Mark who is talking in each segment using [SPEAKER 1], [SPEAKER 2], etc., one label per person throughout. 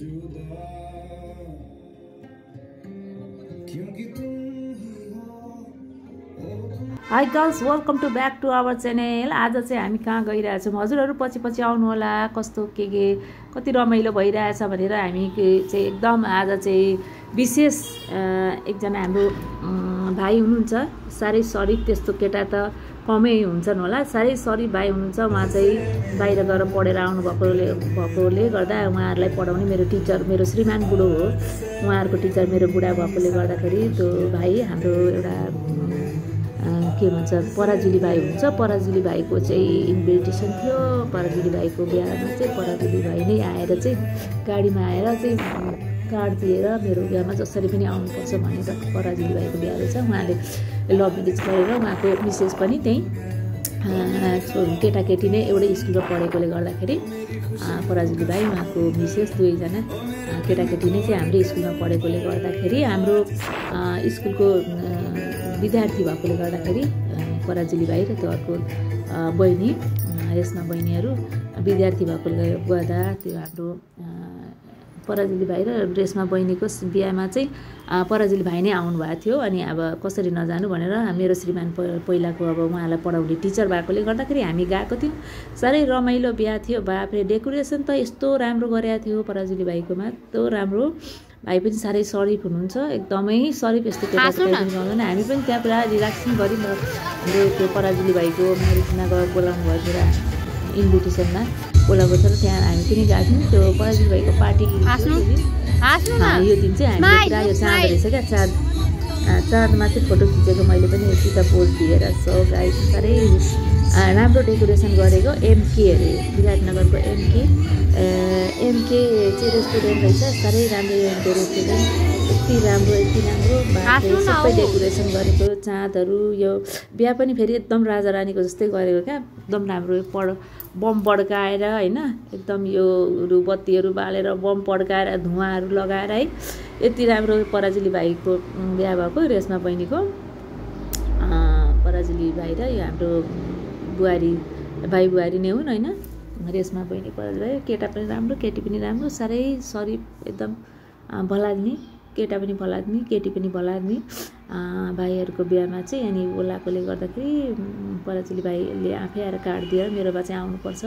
[SPEAKER 1] High girls, welcome to back to our channel. आज चाहिँ हामी कहाँ गइरहेछौँ, हजुरहरू पछि पछि आउनु होला। कस्तो के कति रमाइलो भइरहेछ भनेर हामी चाहिँ एकदम आज चाहिँ विशेष एकजना हाम्रो भाइ हुनुहुन्छ। साह्रै सरी, त्यस्तो केटा त कमै हुन्छन् होला। साह्रै सरी भाइ हुनुहुन्छ। उहाँ चाहिँ बाहिर गएर पढेर आउनुभएकोले गर्दा उहाँहरूलाई पढाउने मेरो टिचर, मेरो श्रीमान बुढो हो, उहाँहरूको टिचर मेरो बुढा भएकोले गर्दाखेरि त्यो भाइ हाम्रो एउटा के भन्छ पराजुली भाइ हुन्छ। पराजुली भाइको चाहिँ इन्भिटेसन थियो। पराजुली भाइको बिहामा चाहिँ पराजुली भाइ नै आएर चाहिँ गाडीमा आएर चाहिँ कार्ड दिएर मेरो बिहामा जसरी पनि आउनुपर्छ भनेर पराजुली भाइको बिहा रहेछ। उहाँले लभ म्यारेज गरेर उहाँको मिसेस पनि त्यहीँ केटाकेटी नै एउटै स्कुलमा पढेकोले गर्दाखेरि पराजुली भाइ उहाँको मिसेस दुवैजना केटाकेटी नै चाहिँ हाम्रो स्कुलमा पढेकोले गर्दाखेरि हाम्रो स्कुलको विद्यार्थी भएकोले गर्दाखेरि पराजुली भाइ र त्यो अर्को बहिनी, रेशमा बहिनीहरू विद्यार्थी भएकोले गर्दा त्यो हाम्रो पराजुली भाइ र रेशमा बहिनीको बिहामा चाहिँ पराजुली भाइ नै आउनुभएको थियो। अनि अब कसरी नजानु भनेर मेरो श्रीमान पहिलाको अब उहाँलाई पढाउने टिचर भएकोले गर्दाखेरि हामी गएको थियौँ। साह्रै रमाइलो बिहा थियो। बाफरे, डेकोरेसन त यस्तो राम्रो गरेको थियो पराजुली भाइकोमा, यस्तो राम्रो। भाइ पनि साह्रै सरिफ हुनुहुन्छ, एकदमै सरिफ। यस्तो केटाकेटी गर्दैन। हामी पनि त्यहाँ पुरा रिल्याक्सिङ गऱ्यौँ। हाम्रो त्यो पराजुली भाइको म्यारिजमा गएर बोलाउनु भयो, पुरा इन्भिटेसनमा बोलाएको छ र त्यहाँ हामी पनि गएको थियौँ। त्यो पराजुली भाइको पार्टी यो दिन चाहिँ हामी पुरा यो चाँद रहेछ क्या, चाँदमा चाहिँ फोटो खिचेको मैले पनि यति पोज दिएर। सो गाइस साह्रै राम्रो डेकोरेसन गरेको। एमके अरे विराटनगरको एमके चाहिँ रेस्टुरेन्ट रहेछ। साह्रै राम्रो एमके रेस्टुरेन्ट, यति राम्रो सबै डेकोरेसन गरेको। चाँदहरू यो बिहा पनि फेरि एकदम राजा रानीको जस्तै गरेको क्या, एकदम राम्रो। बम पड्काएर होइन, एकदम यो बत्तीहरू बालेर बम पड्काएर धुवाँहरू लगाएर है, यति राम्रो पराजुली भाइको बिहा भएको। रेशमा बहिनीको पराजुली भाइ र यो हाम्रो बुहारी भाइ बुहारी नै हुन् होइन। रेशमा बहिनी पराजुली भाइ, केटा पनि राम्रो केटी पनि राम्रो, साह्रै सरिफ एकदम भलाद्मी। केटा पनि भलाद्मी, केटी पनि भलाद्मी। भाइहरूको बिहामा चाहिँ अनि बोलाएकोले गर्दाखेरि पराजुली भाइले आफै आएर कार्ड दिएर मेरोमा चाहिँ आउनुपर्छ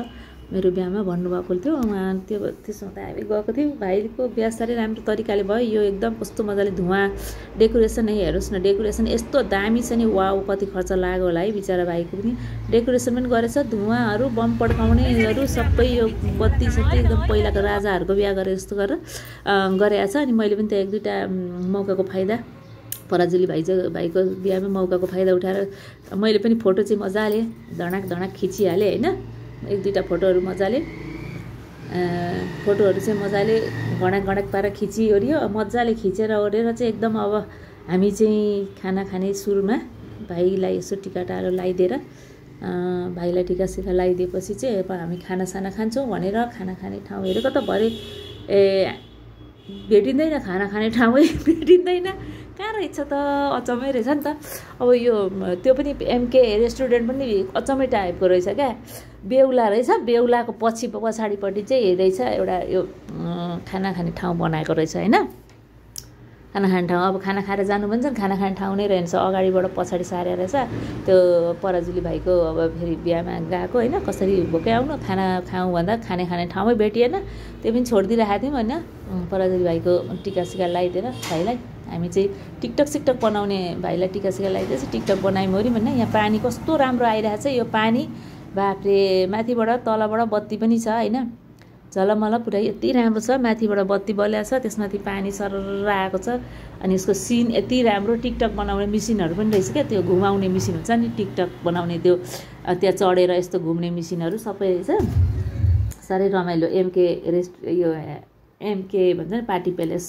[SPEAKER 1] मेरो बिहामा भन्नुभएको थियो। उहाँ त्यसमा त हामी गएको थियौँ। भाइको बिहा साह्रै राम्रो तरिकाले भयो। यो एकदम कस्तो मजाले धुवाँ डेकोरेसन हेर्नुहोस् न, डेकोरेसन यस्तो दामी छ नि। वाउ, कति खर्च लाग्यो होला है बिचरा भाइको पनि। डेकोरेसन पनि गरेछ, धुवाँहरू बम पड्काउनेहरू सबै यो बत्ती सबै एकदम पहिलाको राजाहरूको बिहा गरे जस्तो गरेर गरेको छ। अनि मैले पनि त्यो एक दुईवटा मौकाको फाइदा पराजुली भाइको बिहामा मौकाको फाइदा उठाएर मैले पनि फोटो चाहिँ मजाले धडाक खिचिहालेँ होइन। एक दुईवटा फोटोहरू मजाले घडाक पारेर खिचिओरियो। मजाले खिचेर ओरेर चाहिँ एकदम अब हामी चाहिँ खाना खाने सुरुमा भाइलाई यसो टिका टालो लगाइदिएर भाइलाई टिका सिका लगाइदिएपछि चाहिँ अब हामी खानासाना खान्छौँ भनेर खाना खाने ठाउँ हेरेको त भरे भेटिँदैन, खाना खाने ठाउँै भेटिँदैन। कहाँ रहेछ त, अचम्मै रहेछ नि त। अब यो त्यो पनि एमके रेस्टुरेन्ट पनि अचम्मै टाइपको रहेछ क्या, बेहुला रहेछ। बेहुलाको पछाडिपट्टि चाहिँ रहेछ एउटा यो खाना खाने ठाउँ बनाएको रहेछ होइन। खाना खाने ठाउँ, अब खाना खाएर जानु भन्छ नि, खाना खाने ठाउँ नै रहेछ। अगाडिबाट पछाडि सारे रहेछ। त्यो पराजुली भाइको अब फेरि बिहामा गएको होइन, कसरी भोकै आउनु, खाना खाउँ भन्दा खाने ठाउँमै भेटिएन। त्यो पनि छोडिदिइरहेको थियौँ होइन। पराजुली भाइको टिका सिका लगाइदिएर भाइलाई हामी चाहिँ टिकटक सिकटक बनाउने, भाइलाई टिका सिका लगाइदिएछ। टिकटक बनायौँ होइन। यहाँ पानी कस्तो राम्रो आइरहेको छ। यो पानी बाफ्रे, माथिबाट तलबाट बत्ती पनि छ होइन। झलमल पुरा यति राम्रो छ। माथिबाट बत्ती बल्याएको छ, त्यसमाथि पानी सरर आएको छ। अनि यसको सिन यति राम्रो। टिकटक बनाउने मेसिनहरू पनि रहेछ क्या, त्यो घुमाउने मेसिन हुन्छ नि टिकटक बनाउने, त्यो त्यहाँ चढेर यस्तो घुम्ने मेसिनहरू सबै रहेछ। साह्रै रमाइलो। यो एमके भन्छ नि पार्टी प्यालेस,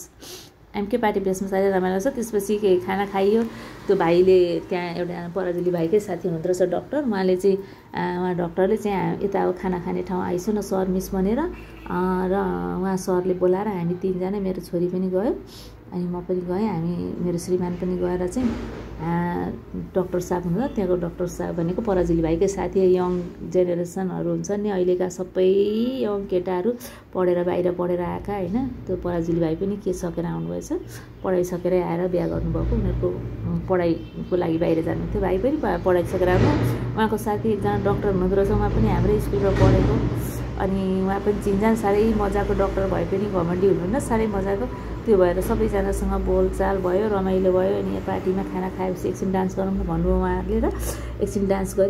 [SPEAKER 1] एमके पार्टी प्लेसमा साह्रै रमाइलो छ। त्यसपछि खाना खाइयो। त्यो भाइले त्यहाँ एउटा पराजुली भाइकै साथी हुनुहुँदो रहेछ डक्टर, उहाँले चाहिँ उहाँ डक्टरले चाहिँ यता अब खाना खाने ठाउँ आइसो न सर मिस भनेर र उहाँ सरले बोलाएर हामी 3जना, मेरो छोरी पनि गयो अनि म पनि गएँ। हामी मेरो श्रीमान पनि गएर चाहिँ डाक्टर साहब हुनुहुन्छ। त्यहाँको डाक्टर साहब भनेको पराजुली भाइकै साथी, यङ जेनेरेसनहरू हुन्छ नि अहिलेका सबै यङ केटाहरू पढेर बाहिर पढेर आएका होइन। त्यो पराजुली भाइ पनि के सकेर आउनुभएछ, पढाइसकेरै आएर बिहा गर्नुभएको। उनीहरूको पढाइको लागि बाहिर जानुहुन्थ्यो। भाइ पनि पढाइसकेर आउनु। उहाँको साथी एकजना डाक्टर हुनुहुँदो रहेछ, उहाँ पनि हाम्रै स्कुलमा पढेको। अनि उहाँ पनि चिनजान साह्रै मजाको, डाक्टर भए पनि घमण्डी हुनुहुन्न, साह्रै मजाको। त्यो भएर सबैजनासँग बोलचाल भयो, रमाइलो भयो। अनि पार्टीमा खाना खाएपछि एकछिन डान्स गरौँ न भन्नुभयो उहाँहरूले र एकछिन डान्स गऱ्यो।